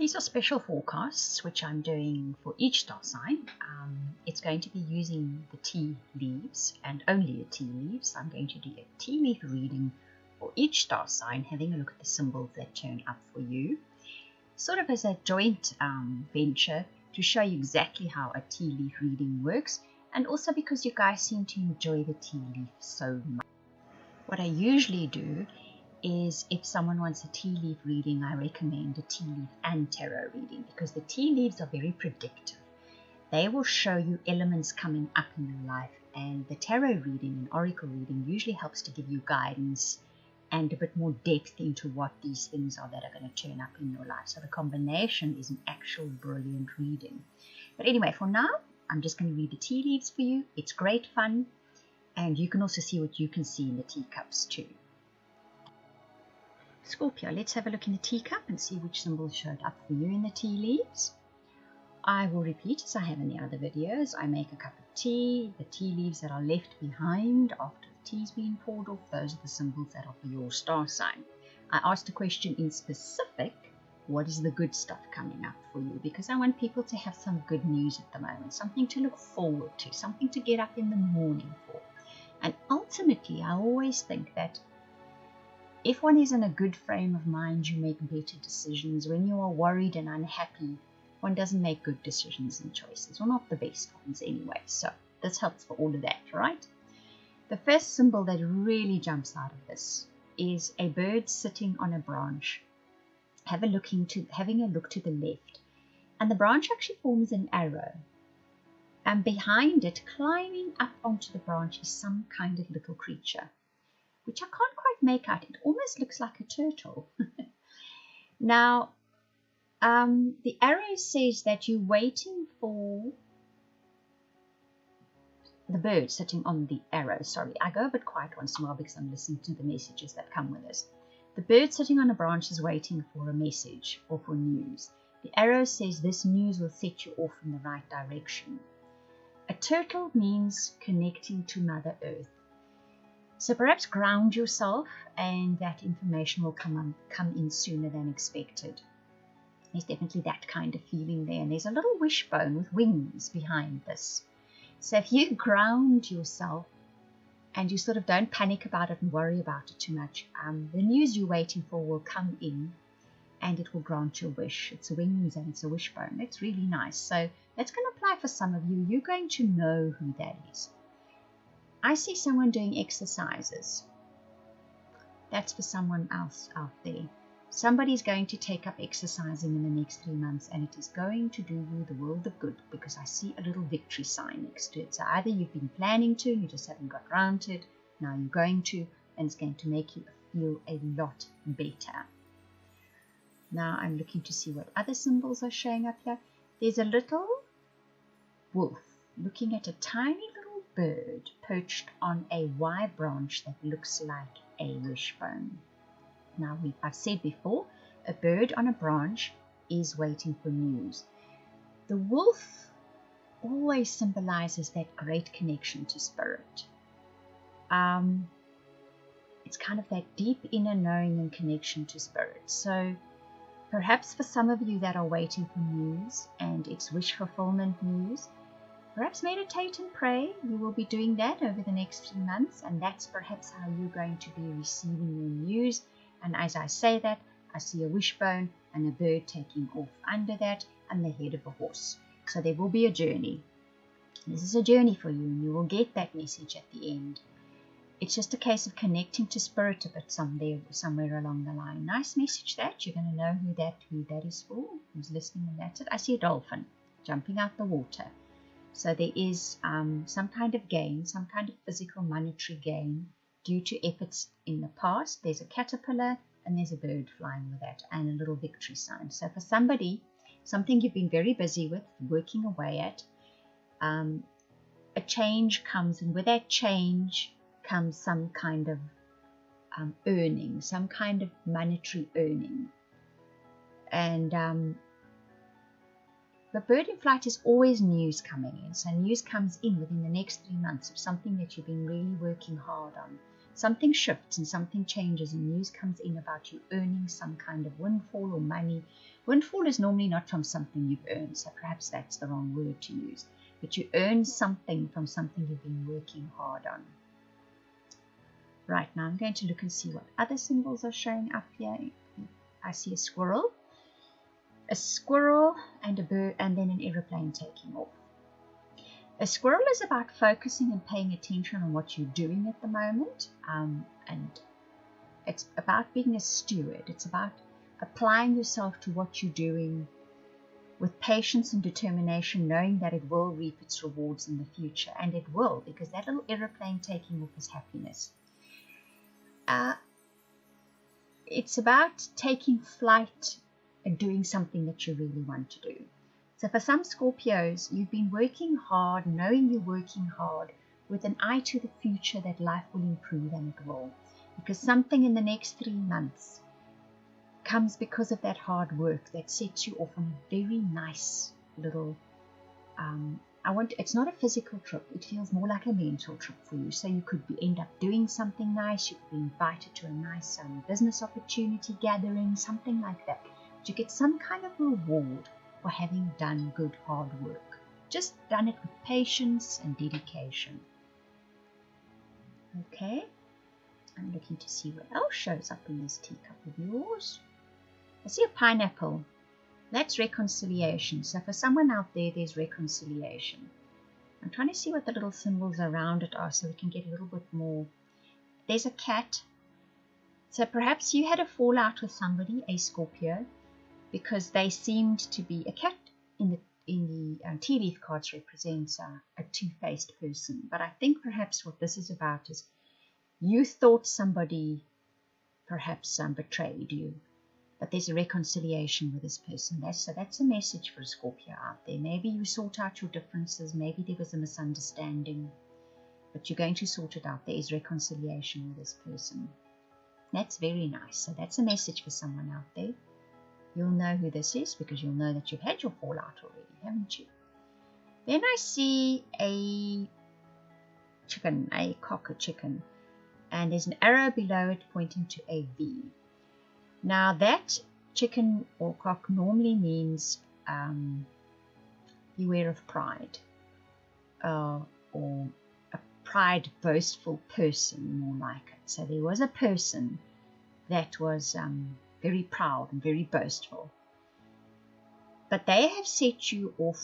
these are special forecasts which I'm doing for each star sign. It's going to be using the tea leaves and only the tea leaves. I'm going to do a tea leaf reading for each star sign, having a look at the symbols that turn up for you, sort of as a joint venture to show you exactly how a tea leaf reading works, and also because you guys seem to enjoy the tea leaf so much. What I usually do is if someone wants a tea leaf reading, I recommend a tea leaf and tarot reading, because the tea leaves are very predictive. They will show you elements coming up in your life, and the tarot reading and oracle reading usually helps to give you guidance and a bit more depth into what these things are that are going to turn up in your life. So the combination is an actual brilliant reading. But anyway, for now, I'm just going to read the tea leaves for you. It's great fun, and you can also see what you can see in the teacups too. Scorpio, let's have a look in the teacup and see which symbols showed up for you in the tea leaves. I will repeat as I have in the other videos. I make a cup of tea. The tea leaves that are left behind after the tea's been poured off, those are the symbols that are for your star sign. I asked a question in specific, what is the good stuff coming up for you? Because I want people to have some good news at the moment, something to look forward to, something to get up in the morning for. And ultimately, I always think that if one is in a good frame of mind, you make better decisions. When you are worried and unhappy, one doesn't make good decisions and choices, or not the best ones anyway. So this helps for all of that, right? The first symbol that really jumps out of this is a bird sitting on a branch, having a look to the left. And the branch actually forms an arrow. And behind it, climbing up onto the branch, is some kind of little creature, which I can't quite make out. It almost looks like a turtle. Now, the arrow says that you're waiting for the bird sitting on the arrow. Sorry, I go a bit quiet once in a while because I'm listening to the messages that come with us. The bird sitting on a branch is waiting for a message or for news. The arrow says this news will set you off in the right direction. A turtle means connecting to Mother Earth. So perhaps ground yourself, and that information will come in sooner than expected. There's definitely that kind of feeling there. And there's a little wishbone with wings behind this. So if you ground yourself and you sort of don't panic about it and worry about it too much, the news you're waiting for will come in and it will grant your wish. It's wings and it's a wishbone. It's really nice. So that's going to apply for some of you. You're going to know who that is. I see someone doing exercises. That's for someone else out there. Somebody's going to take up exercising in the next 3 months, and it is going to do you the world of good, because I see a little victory sign next to it. So either you've been planning to, you just haven't got around to it, now you're going to, and it's going to make you feel a lot better. Now I'm looking to see what other symbols are showing up here. There's a little wolf looking at a tiny little bird perched on a wire branch that looks like a wishbone. Now, I've said before, a bird on a branch is waiting for news. The wolf always symbolizes that great connection to spirit. It's kind of that deep inner knowing and connection to spirit. So perhaps for some of you that are waiting for news and it's wish fulfillment news, perhaps meditate and pray. You will be doing that over the next few months, and that's perhaps how you're going to be receiving your news. And as I say that, I see a wishbone and a bird taking off under that, and the head of a horse. So there will be a journey. This is a journey for you, and you will get that message at the end. It's just a case of connecting to spirit a bit somewhere along the line. Nice message that. You're going to know who that is for, who's listening, and that's it. I see a dolphin jumping out the water. So there is some kind of gain, some kind of physical monetary gain due to efforts in the past. There's a caterpillar and there's a bird flying with that, and a little victory sign. So for somebody, something you've been very busy with, working away at, a change comes, and with that change comes some kind of earning, some kind of monetary earning. And the bird in flight is always news coming in. So news comes in within the next 3 months of something that you've been really working hard on. Something shifts and something changes, and news comes in about you earning some kind of windfall or money, Windfall is normally not from something you've earned, so perhaps that's the wrong word to use. But you earn something from something you've been working hard on. Right, now I'm going to look and see what other symbols are showing up here. I see a squirrel and a bird, and then an aeroplane taking off. A squirrel is about focusing and paying attention on what you're doing at the moment, and it's about being a steward. It's about applying yourself to what you're doing with patience and determination, knowing that it will reap its rewards in the future, and it will, because that little aeroplane taking off is happiness. It's about taking flight and doing something that you really want to do. So for some Scorpios, you've been working hard, knowing you're working hard, with an eye to the future that life will improve, and it will. Because something in the next 3 months comes because of that hard work that sets you off on a very nice little, it's not a physical trip, it feels more like a mental trip for you. So you could end up doing something nice, you could be invited to a nice business opportunity gathering, something like that. But you get some kind of reward for having done good hard work. Just done it with patience and dedication. Okay, I'm looking to see what else shows up in this teacup of yours. I see a pineapple. That's reconciliation. So for someone out there, there's reconciliation. I'm trying to see what the little symbols around it are so we can get a little bit more. There's a cat. So perhaps you had a fallout with somebody, a Scorpio, because they seemed to be a cat in the tea leaf cards represents a two-faced person. But I think perhaps what this is about is you thought somebody perhaps betrayed you. But there's a reconciliation with this person. So that's a message for a Scorpio out there. Maybe you sort out your differences. Maybe there was a misunderstanding. But you're going to sort it out. There is reconciliation with this person. That's very nice. So that's a message for someone out there. You'll know who this is because you'll know that you've had your fallout already, haven't you? Then I see a chicken, a cock, a chicken. And there's an arrow below it pointing to a V. Now that chicken or cock normally means beware of pride, or a pride boastful person, more like it. So there was a person that was very proud and very boastful, but they have set you off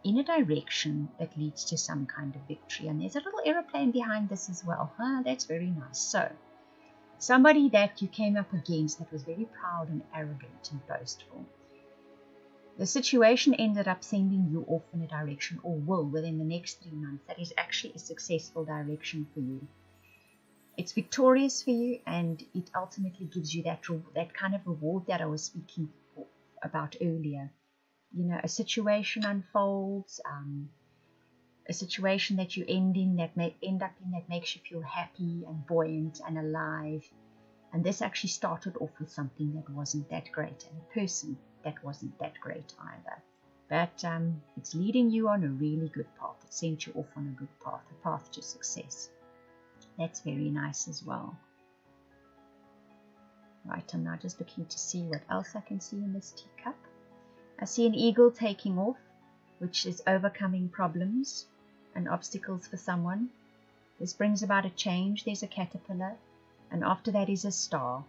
in a direction that leads to some kind of victory. And there's a little aeroplane behind this as well. That's very nice. So somebody that you came up against that was very proud and arrogant and boastful. The situation ended up sending you off in a direction, or will within the next 3 months, that is actually a successful direction for you. It's victorious for you, and it ultimately gives you that kind of reward that I was speaking about earlier. You know, a situation unfolds, a situation that you end up in that makes you feel happy and buoyant and alive. And this actually started off with something that wasn't that great, and a person that wasn't that great either. But it's leading you on a really good path. It sent you off on a good path, a path to success. That's very nice as well. Right, I'm now just looking to see what else I can see in this teacup. I see an eagle taking off, which is overcoming problems and obstacles for someone. This brings about a change. There's a caterpillar, and after that is a star.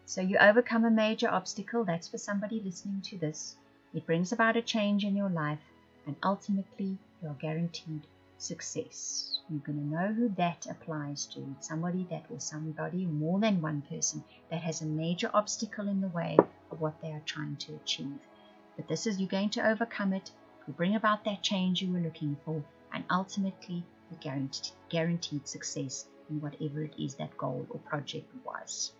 So you overcome a major obstacle. That's for somebody listening to this. It brings about a change in your life, and ultimately you're guaranteed success. You're going to know who that applies to. It's somebody or more than one person that has a major obstacle in the way of what they are trying to achieve. But this is, you're going to overcome it, you bring about that change you were looking for, and ultimately you're guaranteed success in whatever it is that goal or project was.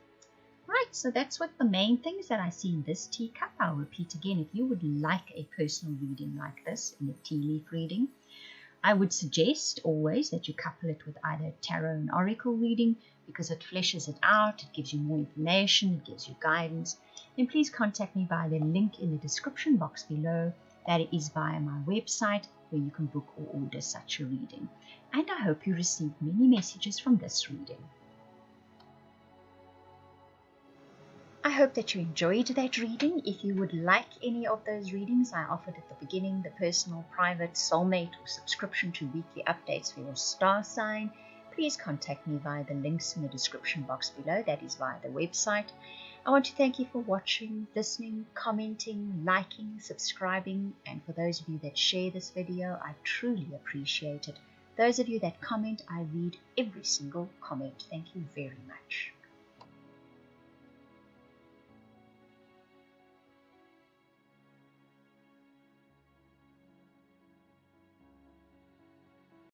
Right, so that's what the main things that I see in this teacup. I'll repeat again, if you would like a personal reading like this, in a tea leaf reading, I would suggest always that you couple it with either tarot and oracle reading, because it fleshes it out, it gives you more information, it gives you guidance. Then please contact me via the link in the description box below. That is via my website, where you can book or order such a reading. And I hope you receive many messages from this reading. I hope that you enjoyed that reading. If you would like any of those readings I offered at the beginning, the personal, private, soulmate, or subscription to weekly updates for your star sign, please contact me via the links in the description box below. That is via the website. I want to thank you for watching, listening, commenting, liking, subscribing, and for those of you that share this video, I truly appreciate it. Those of you that comment, I read every single comment. Thank you very much.